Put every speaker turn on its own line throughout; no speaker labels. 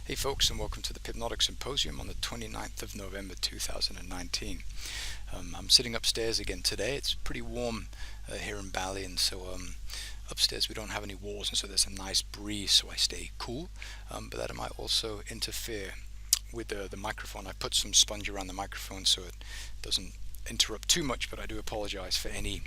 Hey folks, and welcome to the Pipnotic Symposium on the 29th of November 2019. I'm sitting upstairs again today. It's pretty warm here in Bali, and so upstairs we don't have any walls, and so there's a nice breeze, so I stay cool. But that might also interfere with the microphone. I put some sponge around the microphone so it doesn't interrupt too much, but I do apologize for any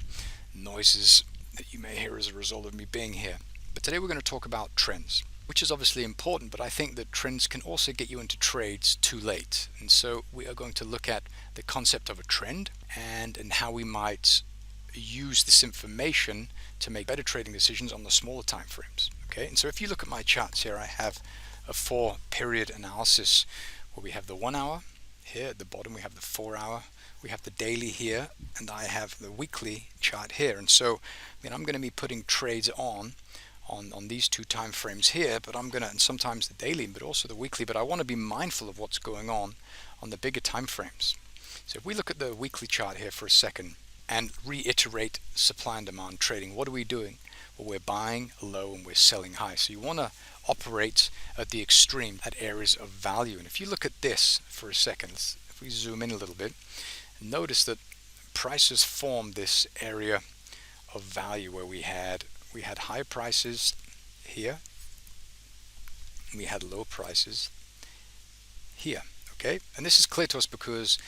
noises that you may hear as a result of me being here. But today we're going to talk about trends, which is obviously important, but I think that trends can also get you into trades too late. And so we are going to look at the concept of a trend and how we might use this information to make better trading decisions on the smaller time frames. Okay, and so if you look at my charts here, I have a 4-period analysis where we have the 1 hour here at the bottom, we have the 4 hour, we have the daily here, and I have the weekly chart here. And so I'm going to be putting trades on these two time frames here, but I'm gonna, and sometimes the daily but also the weekly, but I want to be mindful of what's going on the bigger time frames. So if we look at the weekly chart here for a second and reiterate supply and demand trading, what are we doing? Well, we're buying low and we're selling high. So you want to operate at the extreme at areas of value. And if you look at this for a second, if we zoom in a little bit, notice that prices formed this area of value where we had high prices here, we had low prices here. Okay, and this is clear to us because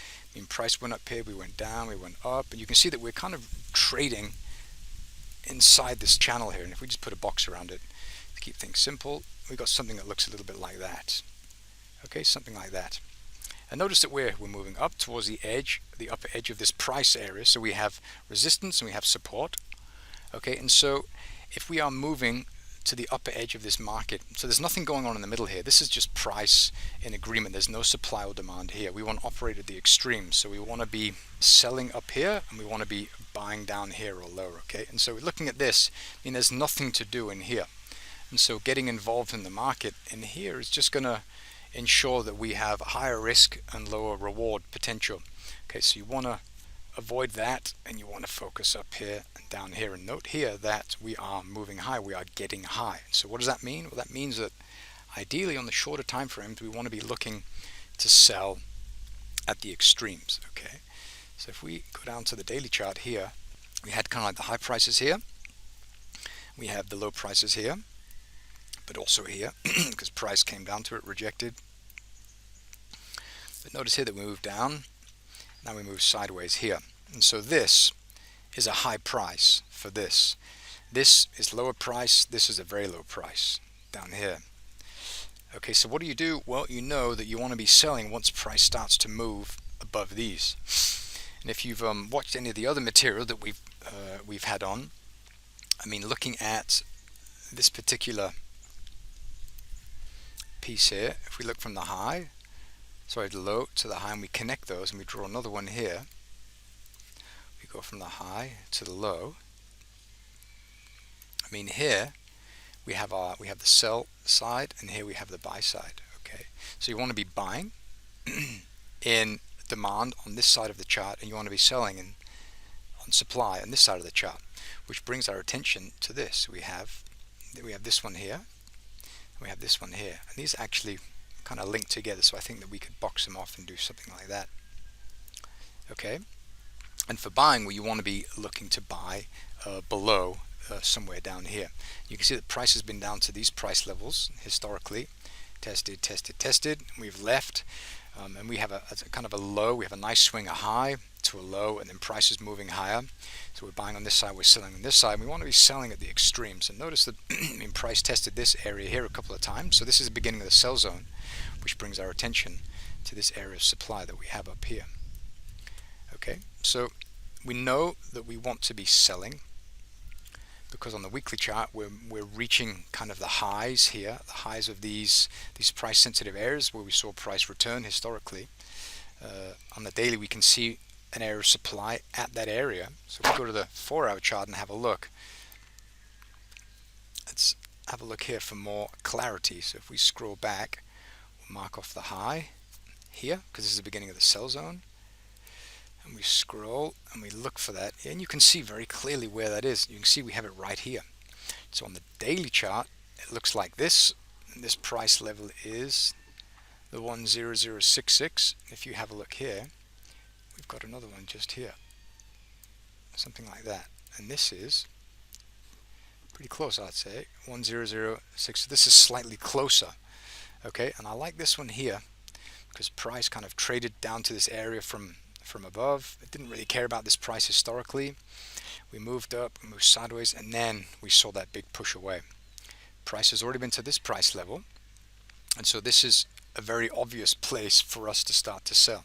price went up here, we went down, we went up, and you can see that we're kind of trading inside this channel here. And if we just put a box around it to keep things simple, we got something that looks a little bit like that. Okay, something like that. And notice that we're moving up towards the edge, the upper edge of this price area. So we have resistance and we have support. Okay, and so if we are moving to the upper edge of this market, so there's nothing going on in the middle here. This is just price in agreement. There's no supply or demand here. We want to operate at the extremes. So we want to be selling up here and we want to be buying down here or lower. Okay, and so we're looking at this. There's nothing to do in here. And so getting involved in the market in here is just going to ensure that we have higher risk and lower reward potential. Okay, so you want to avoid that and you want to focus up here and down here, and note here that we are moving high, we are getting high. So what does that mean? Well, that means that ideally on the shorter time frames we want to be looking to sell at the extremes. Okay, so if we go down to the daily chart here, we had kind of like the high prices here, we have the low prices here, but also here because price came down to it, rejected. But notice here that we moved down. Now we move sideways here, and so this is a high price for this. This is lower price, this is a very low price down here. Okay, so what do? Well, you know that you want to be selling once price starts to move above these. And if you've watched any of the other material that we've had on, looking at this particular piece here, if we look from the low to the high, and we connect those and we draw another one here, we go from the high to the low. Here we have the sell side and here we have the buy side. Okay, so you want to be buying in demand on this side of the chart, and you want to be selling on supply on this side of the chart, which brings our attention to this. We have this one here, and we have this one here, and these actually kind of linked together, so I think that we could box them off and do something like that. Okay, and for buying, well, you want to be looking to buy below somewhere down here. You can see that price has been down to these price levels historically, tested, we've left, and we have a kind of a low. We have a nice swing, a high to a low, and then price is moving higher. So we're buying on this side, we're selling on this side. We want to be selling at the extremes, and notice that price tested this area here a couple of times. So this is the beginning of the sell zone, which brings our attention to this area of supply that we have up here. Okay, so we know that we want to be selling because on the weekly chart we're reaching kind of the highs here, the highs of these price sensitive areas where we saw price return historically. On the daily we can see an area of supply at that area. So if we go to the 4-hour chart and have a look, let's have a look here for more clarity. So if we scroll back, we'll mark off the high here because this is the beginning of the sell zone, and we scroll and we look for that, and you can see very clearly where that is. You can see we have it right here. So on the daily chart it looks like this, and this price level is the 10066. If you have a look here, we've got another one just here, something like that, and this is pretty close, I'd say, 1006. This is slightly closer, okay, and I like this one here because price kind of traded down to this area from above. It didn't really care about this price historically. We moved up, we moved sideways, and then we saw that big push away. Price has already been to this price level, and so this is a very obvious place for us to start to sell.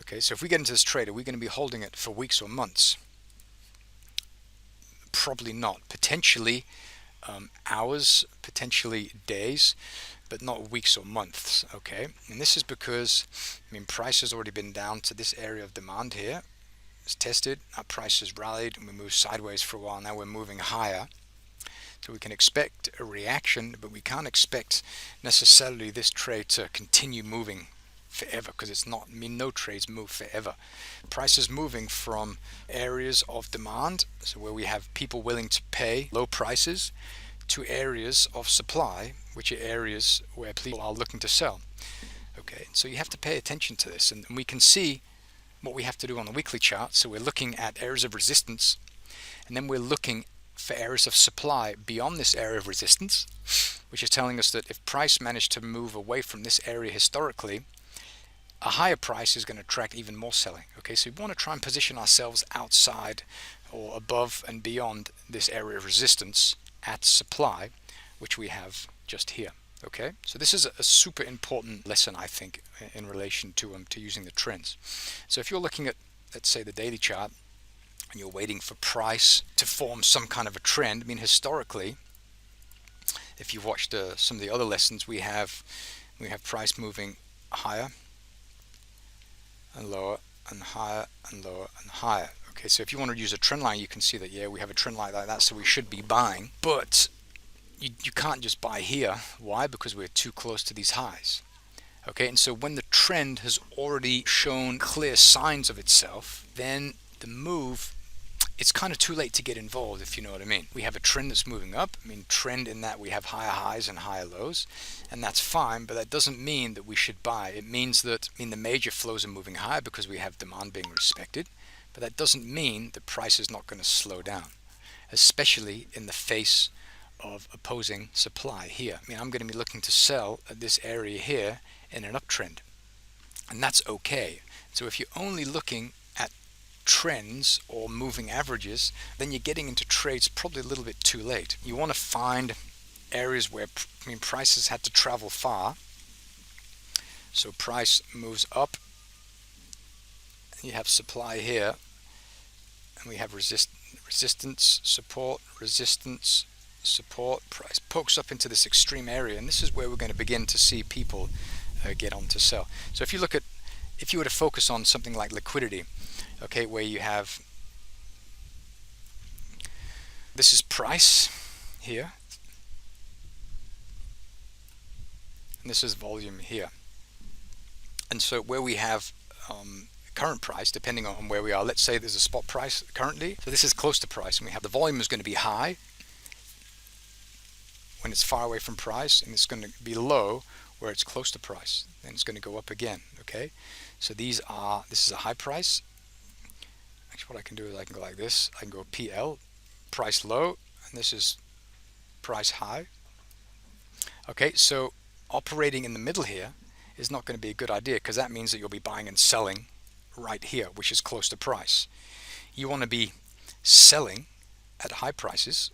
Okay, so if we get into this trade, are we going to be holding it for weeks or months? Probably not. Potentially hours, potentially days, but not weeks or months. Okay, and this is because, I mean, price has already been down to this area of demand here. It's tested, our price has rallied, and we moved sideways for a while. Now we're moving higher. So we can expect a reaction, but we can't expect necessarily this trade to continue moving forever, because it's not, I mean, no trades move forever. Price is moving from areas of demand, so where we have people willing to pay low prices, to areas of supply, which are areas where people are looking to sell. Okay, so you have to pay attention to this, and we can see what we have to do on the weekly chart. So we're looking at areas of resistance, and then we're looking for areas of supply beyond this area of resistance, which is telling us that if price managed to move away from this area historically, a higher price is going to attract even more selling. Okay, so we want to try and position ourselves outside or above and beyond this area of resistance at supply, which we have just here. Okay, so this is a super important lesson, I think, in relation to using the trends. So if you're looking at, let's say, the daily chart, and you're waiting for price to form some kind of a trend, I mean, historically, if you've watched some of the other lessons, we have price moving higher and lower and higher and lower and higher. Okay, so if you want to use a trend line, you can see that, yeah, we have a trend line like that, so we should be buying, but you can't just buy here. Why? Because we're too close to these highs. Okay, and so when the trend has already shown clear signs of itself, then the move, it's kind of too late to get involved, if you know what I mean. We have a trend that's moving up. I mean, trend in that we have higher highs and higher lows, and that's fine, but that doesn't mean that we should buy. It means that, I mean, the major flows are moving higher because we have demand being respected, but that doesn't mean the price is not going to slow down, especially in the face of opposing supply here. I mean, I'm going to be looking to sell at this area here in an uptrend, and that's okay. So if you're only looking at trends or moving averages, then you're getting into trades probably a little bit too late. You want to find areas where, I mean, prices had to travel far. So price moves up, you have supply here, and we have resistance, support, resistance, support. Price pokes up into this extreme area, and this is where we're going to begin to see people get on to sell. So if you look at, if you were to focus on something like liquidity, okay, where you have, this is price here, and this is volume here. And so where we have current price, depending on where we are, let's say there's a spot price currently, so this is close to price, and we have the volume is going to be high when it's far away from price, and it's going to be low where it's close to price. Then it's going to go up again. Okay, so this is a high price. Actually, what I can do is I can go like this. I can go PL, price low, and this is price high. Okay, so operating in the middle here is not going to be a good idea, because that means that you'll be buying and selling right here, which is close to price. You want to be selling at high prices,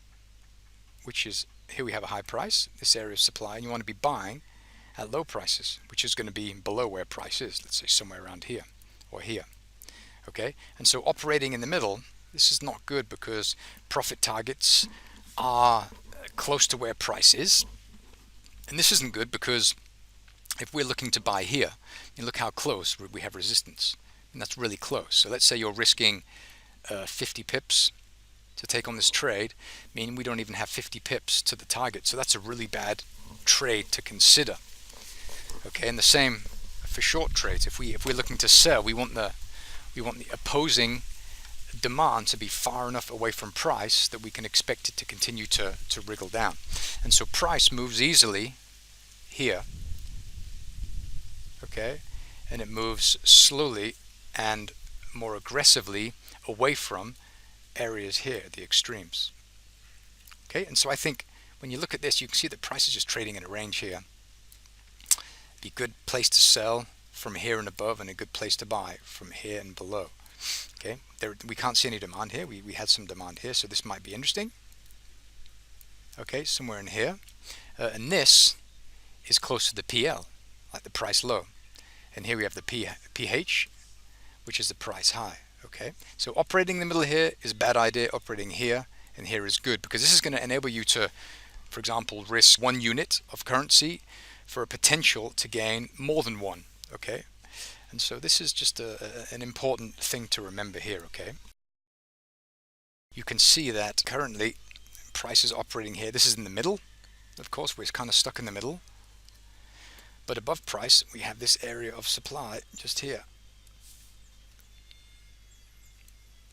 which is, here we have a high price, this area of supply, and you want to be buying at low prices, which is going to be below where price is, let's say somewhere around here or here. Okay, and so operating in the middle, this is not good, because profit targets are close to where price is, and this isn't good because if we're looking to buy here, you look how close we have resistance, and that's really close. So let's say you're risking 50 pips to take on this trade, meaning we don't even have 50 pips to the target, so that's a really bad trade to consider. Okay, and the same for short trades. If we're looking to sell, we want the opposing demand to be far enough away from price that we can expect it to continue to wriggle down. And so price moves easily here okay, and it moves slowly and more aggressively away from areas here, the extremes. Okay, and so I think when you look at this, you can see that price is just trading in a range here. Be a good place to sell from here and above, and a good place to buy from here and below. Okay, we can't see any demand here. We had some demand here, so this might be interesting. Okay, somewhere in here, and this is close to the PL, like the price low, and here we have the PH, which is the price high. Okay, so operating in the middle here is a bad idea. Operating here and here is good, because this is going to enable you to, for example, risk 1 unit of currency for a potential to gain more than one. Okay, and so this is just an important thing to remember here. Okay, you can see that currently price is operating here. This is in the middle, of course, we're kind of stuck in the middle, but above price we have this area of supply just here,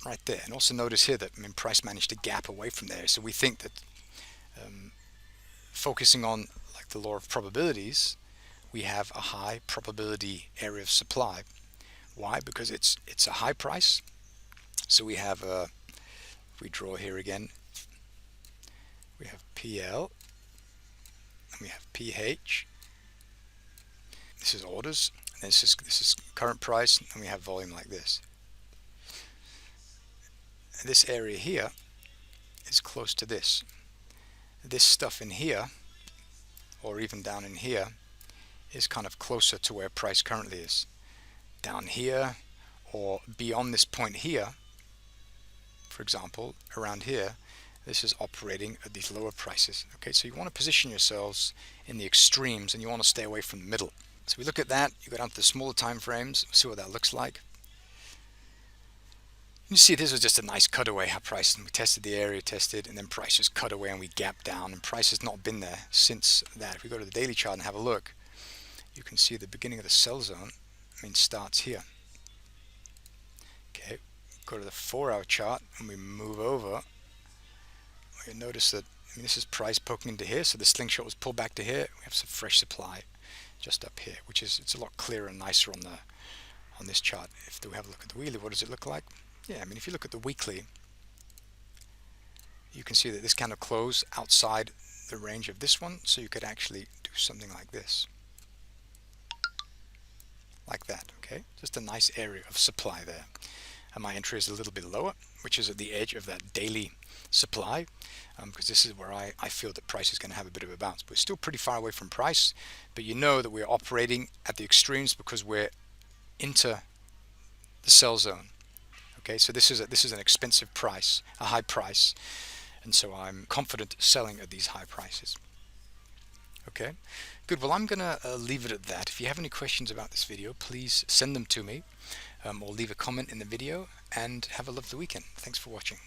right there. And also notice here that price managed to gap away from there, so we think that focusing on like the law of probabilities, we have a high probability area of supply. Why? Because it's a high price. So we have if we draw here again, we have PL and we have PH. This is orders, and this is current price, and we have volume like this. And this area here is close to this. This stuff in here, or even down in here, is kind of closer to where price currently is. Down here, or beyond this point here, for example, around here, this is operating at these lower prices. Okay, so you want to position yourselves in the extremes, and you want to stay away from the middle. So we look at that, you go down to the smaller time frames, see what that looks like. You see this was just a nice cutaway, how price, and we tested the area, and then price just cut away and we gapped down, and price has not been there since that. If we go to the daily chart and have a look, you can see the beginning of the sell zone starts here. Okay, go to the 4-hour chart and we move over. You notice that this is price poking into here, so the slingshot was pulled back to here. We have some fresh supply just up here, which is, it's a lot clearer and nicer on this chart. If we have a look at the weekly, what does it look like? Yeah, if you look at the weekly, you can see that this kind of closed outside the range of this one, so you could actually do something like this, like that. Okay, just a nice area of supply there, and my entry is a little bit lower, which is at the edge of that daily supply, because this is where I feel that price is going to have a bit of a bounce. We're still pretty far away from price, but you know that we're operating at the extremes because we're into the sell zone. Okay, so this is an expensive price, a high price, and so I'm confident selling at these high prices. Okay, good. Well, I'm gonna leave it at that. If you have any questions about this video, please send them to me, or leave a comment in the video, and have a lovely weekend. Thanks for watching.